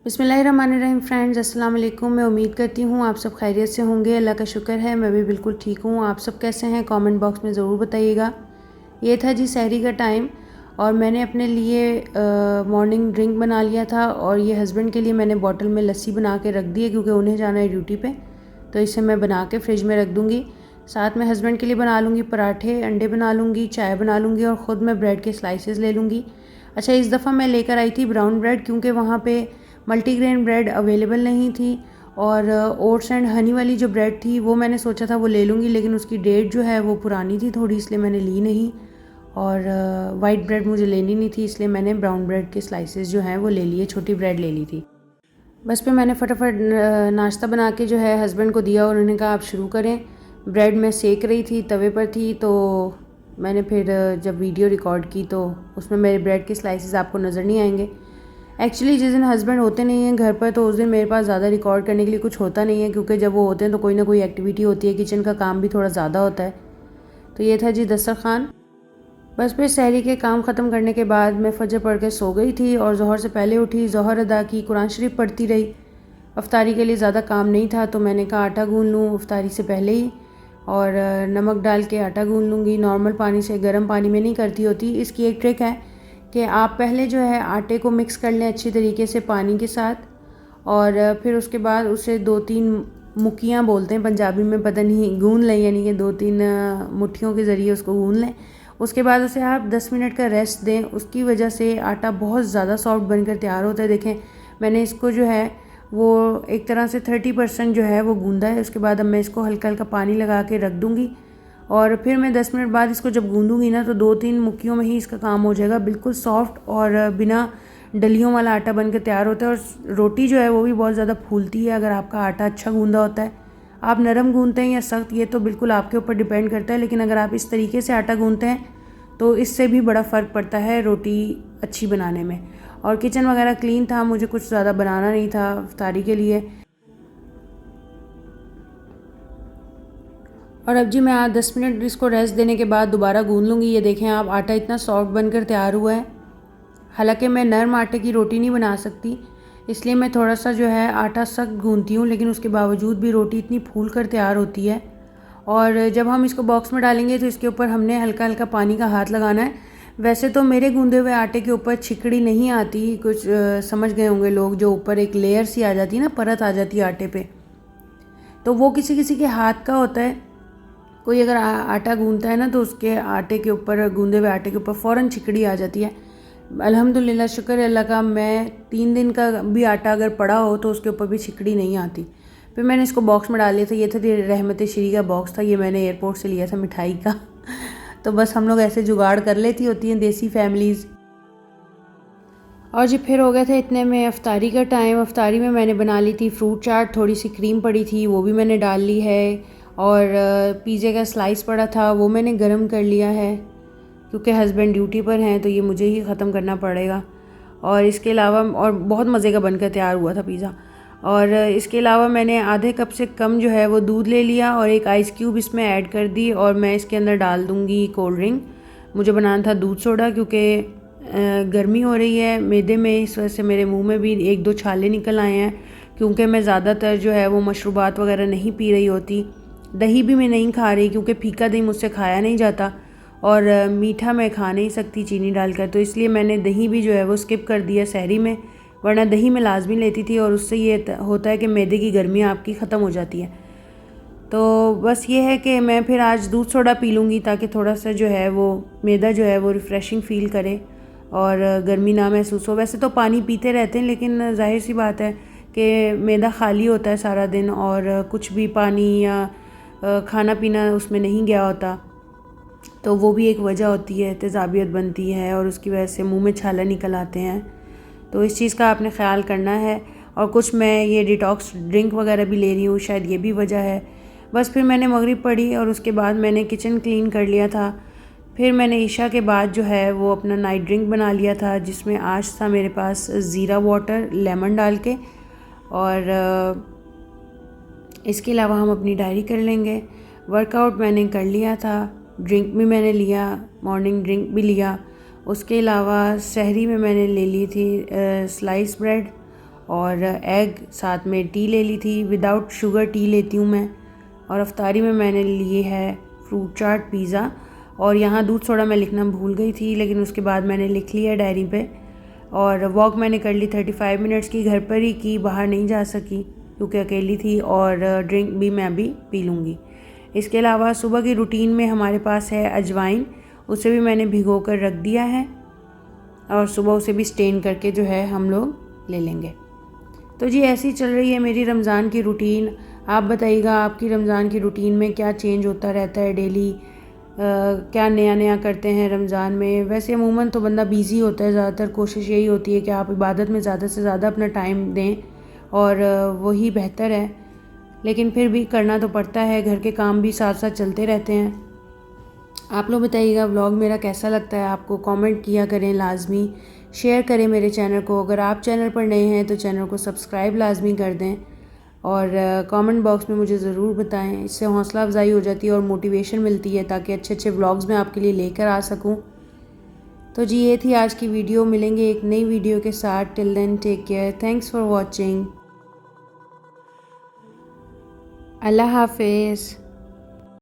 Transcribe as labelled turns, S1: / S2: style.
S1: बिस्मिल्लाहिर्रहमानिर्रहीम फ्रेंड्स, अस्सलाम वालेकुम। मैं उम्मीद करती हूँ आप सब खैरियत से होंगे। अल्लाह का शुक्र है मैं भी बिल्कुल ठीक हूँ। आप सब कैसे हैं कमेंट बॉक्स में ज़रूर बताइएगा। ये था जी सहरी का टाइम और मैंने अपने लिए मॉर्निंग ड्रिंक बना लिया था और ये हस्बैंड के लिए मैंने बॉटल में लस्सी बना के रख दी है क्योंकि उन्हें जाना है ड्यूटी पे, तो इसे मैं बना के फ्रिज में रख दूँगी। साथ में हस्बैंड के लिए बना लूँगी पराठे, अंडे बना लूँगी, चाय बना लूँगी और ख़ुद मैं ब्रेड के स्लाइसेस ले लूँगी। अच्छा, इस दफ़ा मैं लेकर आई थी ब्राउन ब्रेड क्योंकि वहाँ पे मल्टीग्रेन ब्रेड अवेलेबल नहीं थी और ओट्स एंड हनी वाली जो ब्रेड थी वो मैंने सोचा था वो ले लूँगी, लेकिन उसकी डेट जो है वो पुरानी थी थोड़ी, इसलिए मैंने ली नहीं। और वाइट ब्रेड मुझे लेनी नहीं थी, इसलिए मैंने ब्राउन ब्रेड के स्लाइसेस जो हैं वो ले लिए, छोटी ब्रेड ले ली थी। बस फिर मैंने फटाफट नाश्ता बना के जो है हस्बैंड को दिया और उन्होंने कहा आप शुरू करें। ब्रेड मैं सेक रही थी, तवे पर थी, तो मैंने फिर जब वीडियो रिकॉर्ड की तो उसमें मेरे ब्रेड के स्लाइसेस आपको नज़र नहीं आएंगे। एक्चुअली जिस दिन हस्बैंड होते नहीं हैं घर पर तो उस दिन मेरे पास ज़्यादा रिकॉर्ड करने के लिए कुछ होता नहीं है, क्योंकि जब वो होते हैं तो कोई ना कोई एक्टिविटी होती है, किचन का काम भी थोड़ा ज़्यादा होता है। तो ये था जी दस्तरखान। बस फिर सहरी के काम ख़त्म करने के बाद मैं फजर पढ़ के सो गई थी और ज़ोहर से पहले उठी, ज़ोहर अदा की, कुरान शरीफ पढ़ती रही। अफ्तारी के लिए ज़्यादा काम नहीं था तो मैंने कहा आटा गूँध लूँ अफ्तारी से पहले ही, और नमक डाल के आटा गूँध लूँगी। नॉर्मल पानी से, गर्म पानी में नहीं करती होती। इसकी एक ट्रिक है कि आप पहले जो है आटे को मिक्स कर लें अच्छी तरीके से पानी के साथ, और फिर उसके बाद उसे 2-3 मुक्कियाँ बोलते हैं पंजाबी में, पता नहीं, गूँध लें, यानी कि 2-3 मुट्ठियों के ज़रिए उसको गूँध लें। उसके बाद उसे आप 10 मिनट का रेस्ट दें, उसकी वजह से आटा बहुत ज़्यादा सॉफ्ट बनकर तैयार होता है। देखें मैंने इसको जो है वो एक तरह से 30% जो है वो गूँधा है। उसके बाद अब मैं इसको हल्का हल्का पानी लगा के रख दूँगी और फिर मैं 10 मिनट बाद इसको जब गूँधूँगी ना तो 2-3 मुक्कियों में ही इसका काम हो जाएगा। बिल्कुल सॉफ्ट और बिना डलियों वाला आटा बनकर तैयार होता है और रोटी जो है वो भी बहुत ज़्यादा फूलती है अगर आपका आटा अच्छा गूँधा होता है। आप नरम गूँधते हैं या सख्त, ये तो बिल्कुल आपके ऊपर डिपेंड करता है, लेकिन अगर आप इस तरीके से आटा गूँधते हैं तो इससे भी बड़ा फ़र्क पड़ता है रोटी अच्छी बनाने में। और किचन वगैरह क्लीन था, मुझे कुछ ज़्यादा बनाना नहीं था इफ्तारी के लिए। और अब जी मैं 10 मिनट इसको रेस्ट देने के बाद दोबारा गूँध लूँगी। ये देखें आप, आटा इतना सॉफ्ट बनकर तैयार हुआ है। हालांकि मैं नरम आटे की रोटी नहीं बना सकती, इसलिए मैं थोड़ा सा जो है आटा सख्त गूँधती हूँ, लेकिन उसके बावजूद भी रोटी इतनी फूल कर तैयार होती है। और जब हम इसको बॉक्स में डालेंगे तो इसके ऊपर हमने हल्का हल्का पानी का हाथ लगाना है। वैसे तो मेरे गूँधे हुए आटे के ऊपर छिकड़ी नहीं आती, कुछ समझ गए होंगे लोग, जो ऊपर एक लेयर सी आ जाती है ना, परत आ जाती है आटे पे, तो वो किसी किसी के हाथ का होता है। कोई अगर आटा गूँधता है ना तो उसके आटे के ऊपर, गूँधे हुए आटे के ऊपर फ़ौरन छिकड़ी आ जाती है। अल्हम्दुलिल्लाह, शुक्र है अल्लाह का, मैं 3 दिन का भी आटा अगर पड़ा हो तो उसके ऊपर भी छिकड़ी नहीं आती। फिर मैंने इसको बॉक्स में डाल लिया था। ये था रहमत श्री का बॉक्स था, ये मैंने एयरपोर्ट से लिया था मिठाई का तो बस हम लोग ऐसे जुगाड़ कर लेती होती हैं देसी फैमिलीज़। और जी फिर हो गया था इतने में अफ्तारी का टाइम। अफ्तारी में मैंने बना ली थी फ्रूट चाट, थोड़ी सी क्रीम पड़ी थी वो भी मैंने डाल ली है, और पिज़्ज़े का स्लाइस पड़ा था वो मैंने गरम कर लिया है क्योंकि हस्बैंड ड्यूटी पर हैं तो ये मुझे ही ख़त्म करना पड़ेगा। और इसके अलावा, और बहुत मज़े का बनकर तैयार हुआ था पिज़्ज़ा। और इसके अलावा मैंने आधे कप से कम जो है वो दूध ले लिया और एक आइस क्यूब इसमें ऐड कर दी, और मैं इसके अंदर डाल दूँगी कोल्ड ड्रिंक। मुझे बनाना था दूध सोडा क्योंकि गर्मी हो रही है मैदे में, इस वजह से मेरे मुंह में भी 1-2 छाले निकल आए हैं, क्योंकि मैं ज़्यादातर जो है वो मशरूबात वगैरह नहीं पी रही होती। दही भी मैं नहीं खा रही क्योंकि फीका दही मुझसे खाया नहीं जाता और मीठा मैं खा नहीं सकती चीनी डालकर, तो इसलिए मैंने दही भी जो है वो स्किप कर दिया सहरी में, वरना दही मैं लाजमी लेती थी और उससे ये होता है कि मैदे की गर्मी आपकी ख़त्म हो जाती है। तो बस ये है कि मैं फिर आज दूध सोडा पी लूँगी ताकि थोड़ा सा जो है वो मैदा जो है वो रिफ़्रेशिंग फ़ील करे और गर्मी ना महसूस हो। वैसे तो पानी पीते रहते हैं, लेकिन जाहिर सी बात है कि मैदा खाली होता है सारा दिन और कुछ भी पानी या खाना पीना उसमें नहीं गया होता, तो वो भी एक वजह होती है, तेज़ाबियत बनती है और उसकी वजह से मुंह में छाले निकल आते हैं। तो इस चीज़ का आपने ख्याल करना है। और कुछ मैं ये डिटॉक्स ड्रिंक वगैरह भी ले रही हूँ, शायद ये भी वजह है। बस फिर मैंने मगरिब पढ़ी और उसके बाद मैंने किचन क्लीन कर लिया था। फिर मैंने ईशा के बाद जो है वो अपना नाइट ड्रिंक बना लिया था, जिसमें आज था मेरे पास ज़ीरा वाटर लेमन डाल के, और इसके अलावा हम अपनी डायरी कर लेंगे। वर्कआउट मैंने कर लिया था, ड्रिंक भी मैंने लिया, मॉर्निंग ड्रिंक भी लिया। उसके अलावा सहरी में मैंने ले ली थी स्लाइस ब्रेड और एग, साथ में टी ले ली थी, विदाउट शुगर टी लेती हूँ मैं। और अफ्तारी में मैंने लिए है फ्रूट चाट, पिज़्ज़ा। और यहाँ दूध सोडा मैं लिखना भूल गई थी, लेकिन उसके बाद मैंने लिख लिया डायरी पे। और वॉक मैंने कर ली 35 मिनट्स की, घर पर ही की, बाहर नहीं जा सकी क्योंकि अकेली थी। और ड्रिंक भी मैं अभी पी लूँगी। इसके अलावा सुबह की रूटीन में हमारे पास है अजवाइन, उसे भी मैंने भिगो कर रख दिया है और सुबह उसे भी स्टेन करके जो है हम लोग ले लेंगे। तो जी ऐसी चल रही है मेरी रमज़ान की रूटीन। आप बताइएगा आपकी रमज़ान की रूटीन में क्या चेंज होता रहता है डेली, क्या नया नया करते हैं रमज़ान में। वैसे अमूमन तो बंदा बिज़ी होता है, ज़्यादातर कोशिश यही होती है कि आप इबादत में ज़्यादा से ज़्यादा अपना टाइम दें और वही बेहतर है, लेकिन फिर भी करना तो पड़ता है, घर के काम भी साथ साथ चलते रहते हैं। आप लोग बताइएगा व्लॉग मेरा कैसा लगता है आपको, कमेंट किया करें लाजमी, शेयर करें मेरे चैनल को। अगर आप चैनल पर नए हैं तो चैनल को सब्सक्राइब लाजमी कर दें और कमेंट बॉक्स में मुझे ज़रूर बताएं। इससे हौसला अफजाई हो जाती है और मोटिवेशन मिलती है ताकि अच्छे अच्छे व्लॉग्स मैं आपके लिए लेकर आ सकूं। तो जी ये थी आज की वीडियो, मिलेंगे एक नई वीडियो के साथ। Till then take care, thanks for watching, अल्लाह हाफिज़।